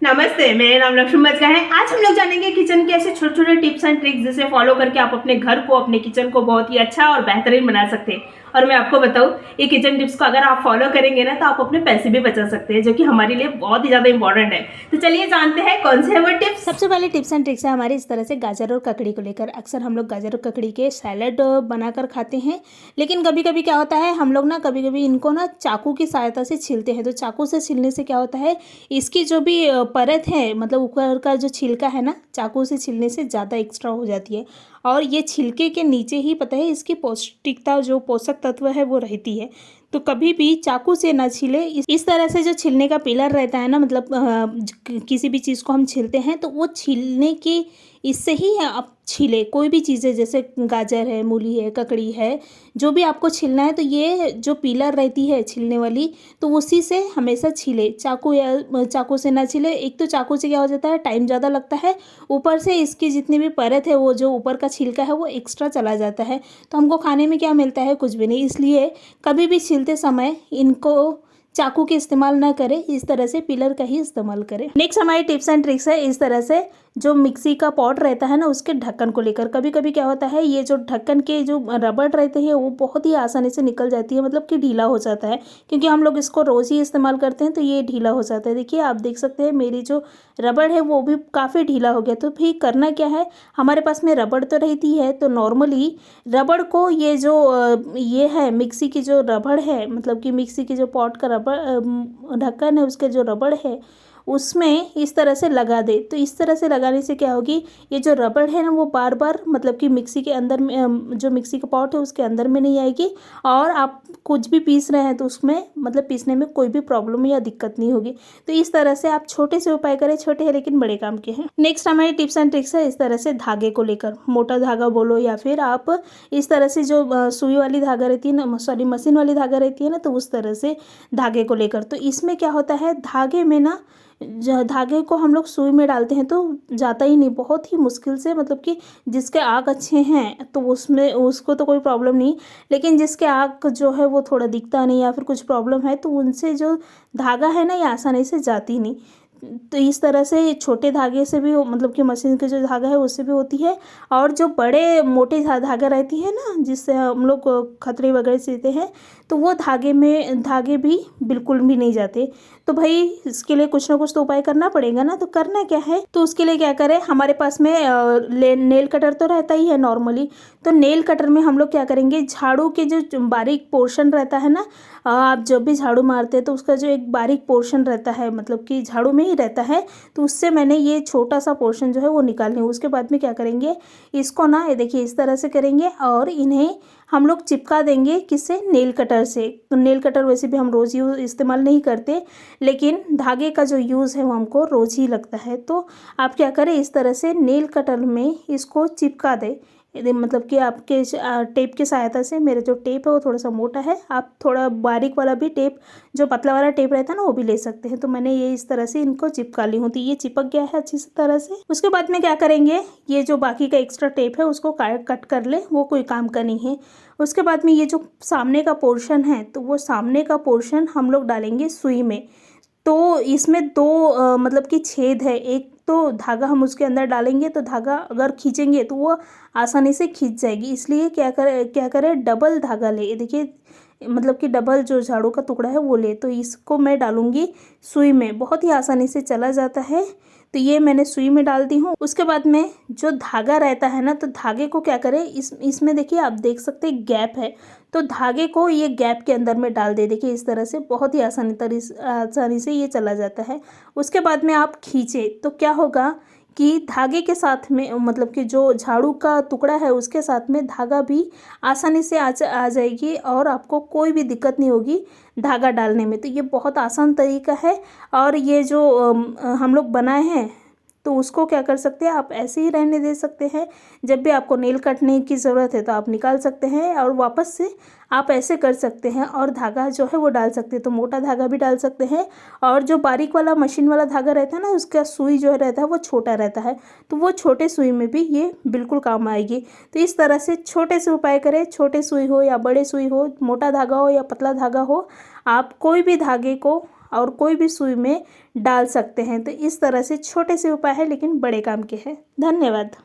नमस्ते, मेरा नाम लक्ष्मी बचका है। आज हम लोग जानेंगे किचन के ऐसे छोटे-छोटे टिप्स एंड ट्रिक्स जिसे फॉलो करके आप अपने घर को, अपने किचन को बहुत ही अच्छा और बेहतरीन बना सकते हैं। और मैं आपको बताऊँ, ये किचन टिप्स को अगर आप फॉलो करेंगे ना, तो आप अपने पैसे भी बचा सकते हैं, जो कि हमारे लिए बहुत ही ज़्यादा इम्पोर्टेंट है। तो चलिए जानते हैं कौन से हैं वो टिप्स। सबसे पहले टिप्स एंड ट्रिक्स है हमारे इस तरह से गाजर और ककड़ी को लेकर। अक्सर हम लोग गाजर और ककड़ी के सैलड बनाकर खाते हैं, लेकिन कभी कभी क्या होता है, हम लोग ना कभी कभी इनको ना चाकू की सहायता से छीलते हैं। तो चाकू से छीलने से क्या होता है, इसकी जो भी परत है, मतलब ऊपर का जो छिलका है ना, चाकू से छीलने से ज़्यादा एक्स्ट्रा हो जाती है। और ये छिलके के नीचे ही पता है इसकी पौष्टिकता, जो पोषक तत्व है वो रहती है। तो कभी भी चाकू से ना छीले। इस तरह से जो छीलने का पिलर रहता है ना, मतलब किसी भी चीज़ को हम छीलते हैं तो वो छीलने के इससे ही आप छीले कोई भी चीज़ें, जैसे गाजर है, मूली है, ककड़ी है, जो भी आपको छीलना है तो ये जो पिलर रहती है छीलने वाली, तो उसी से हमेशा छीले, चाकू या चाकू से ना छीले। एक तो चाकू से क्या हो जाता है, टाइम ज़्यादा लगता है, ऊपर से इसकी जितनी भी परत है, वो जो ऊपर का छिलका है वो एक्स्ट्रा चला जाता है। तो हमको खाने में क्या मिलता है, कुछ भी नहीं। इसलिए कभी भी छीलते समय इनको चाकू के इस्तेमाल ना करें, इस तरह से पिलर का ही इस्तेमाल करें। नेक्स्ट हमारी टिप्स एंड ट्रिक्स है इस तरह से, जो मिक्सी का पॉट रहता है ना, उसके ढक्कन को लेकर। कभी कभी क्या होता है, ये जो ढक्कन के जो रबड़ रहते हैं वो बहुत ही आसानी से निकल जाती है, मतलब कि ढीला हो जाता है, क्योंकि हम लोग इसको रोज़ ही इस्तेमाल करते हैं, तो ये ढीला हो जाता है। देखिए, आप देख सकते हैं मेरी जो रबड़ है वो भी काफ़ी ढीला हो गया। तो फिर करना क्या है, हमारे पास में रबड़ तो रहती है, तो नॉर्मली रबड़ को, ये जो ये है मिक्सी की जो रबड़ है, मतलब कि मिक्सी की जो पॉट का रबड़ ढक्कन है, उसके जो रबड़ है उसमें इस तरह से लगा दे। तो इस तरह से लगाने से क्या होगी, ये जो रबड़ है ना वो बार बार, मतलब कि मिक्सी के अंदर में, जो मिक्सी का पॉट है उसके अंदर में नहीं आएगी, और आप कुछ भी पीस रहे हैं तो उसमें, मतलब पीसने में कोई भी प्रॉब्लम या दिक्कत नहीं होगी। तो इस तरह से आप छोटे से उपाय करें, छोटे हैं लेकिन बड़े काम के हैं। नेक्स्ट हमारी टिप्स एंड ट्रिक्स है इस तरह से धागे को लेकर। मोटा धागा बोलो या फिर आप इस तरह से जो सुई वाली धागा रहती है ना, सॉरी मशीन वाली धागा रहती है ना, तो उस तरह से धागे को लेकर। तो इसमें क्या होता है, धागे में ना, धागे को हम लोग सुई में डालते हैं तो जाता ही नहीं, बहुत ही मुश्किल से, मतलब कि जिसके आँख अच्छे हैं तो उसमें उसको तो कोई प्रॉब्लम नहीं, लेकिन जिसके आँख जो है वो थोड़ा दिखता नहीं या फिर कुछ प्रॉब्लम है, तो उनसे जो धागा है ना ये आसानी से जाती नहीं। तो इस तरह से छोटे धागे से भी मतलब कि मशीन के जो धागा है उससे भी होती है, और जो बड़े मोटे धागा रहती है ना, जिससे हम लोग खतरे वगैरह सीते हैं, तो वो धागे भी बिल्कुल भी नहीं जाते। तो भाई इसके लिए कुछ ना कुछ तो उपाय करना पड़ेगा ना। तो करना क्या है, तो उसके लिए क्या करें, हमारे पास में नेल कटर तो रहता ही है नॉर्मली। तो नेल कटर में हम लोग क्या करेंगे, झाड़ू के जो बारीक पोर्शन रहता है ना, आप जब भी झाड़ू मारते हैं तो उसका जो एक बारीक पोर्शन रहता है, मतलब कि झाड़ू में ही रहता है, तो उससे मैंने ये छोटा सा पोर्शन जो है वो निकालनी है। उसके बाद में क्या करेंगे, इसको ना, ये देखिए इस तरह से करेंगे, और इन्हें हम लोग चिपका देंगे, किससे, नेल कटर से। तो नेल कटर वैसे भी हम रोज़ यूज इस्तेमाल नहीं करते, लेकिन धागे का जो यूज़ है वो हमको रोज़ ही लगता है। तो आप क्या करें, इस तरह से नेल कटर में इसको चिपका दें। मतलब कि आपके टेप की सहायता से, मेरा जो टेप है वो थोड़ा सा मोटा है, आप थोड़ा बारीक वाला भी टेप, जो पतला वाला टेप रहता है ना, वो भी ले सकते हैं। तो मैंने ये इस तरह से इनको चिपका ली हूँ, तो ये चिपक गया है अच्छी तरह से। उसके बाद में क्या करेंगे, ये जो बाकी का एक्स्ट्रा टेप है उसको कट कर ले, वो कोई काम का नहीं है। उसके बाद में ये जो सामने का पोर्शन है, तो वो सामने का पोर्शन हम लोग डालेंगे सुई में। तो इसमें दो मतलब कि छेद है, एक तो धागा हम उसके अंदर डालेंगे, तो धागा अगर खींचेंगे तो वो आसानी से खींच जाएगी। इसलिए क्या करें, डबल धागा ले, ये देखिए, मतलब कि डबल जो झाड़ू का टुकड़ा है वो ले। तो इसको मैं डालूंगी सुई में, बहुत ही आसानी से चला जाता है। तो ये मैंने सुई में डाल दी हूँ। उसके बाद में जो धागा रहता है ना, तो धागे को क्या करें, इसमें देखिए आप देख सकते हैं गैप है, तो धागे को ये गैप के अंदर में डाल दे। देखिए इस तरह से बहुत ही आसानी से ये चला जाता है। उसके बाद में आप खींचे तो क्या होगा कि धागे के साथ में, मतलब कि जो झाड़ू का टुकड़ा है उसके साथ में धागा भी आसानी से आ जाएगी, और आपको कोई भी दिक्कत नहीं होगी धागा डालने में। तो ये बहुत आसान तरीका है। और ये जो हम लोग बनाए हैं, तो उसको क्या कर सकते हैं, आप ऐसे ही रहने दे सकते हैं। जब भी आपको नेल कटने की ज़रूरत है तो आप निकाल सकते हैं, और वापस से आप ऐसे कर सकते हैं, और धागा जो है वो डाल सकते हैं। तो मोटा धागा भी डाल सकते हैं, और जो बारीक वाला मशीन वाला धागा रहता है ना, उसका सुई जो रहता है वो छोटा रहता है, तो वो छोटे सुई में भी ये बिल्कुल काम आएगी। तो इस तरह से छोटे से उपाय करें, छोटे सुई हो या बड़े सुई हो, मोटा धागा हो या पतला धागा हो, आप कोई भी धागे को और कोई भी सुई में डाल सकते हैं। तो इस तरह से छोटे से उपाय है लेकिन बड़े काम के हैं। धन्यवाद।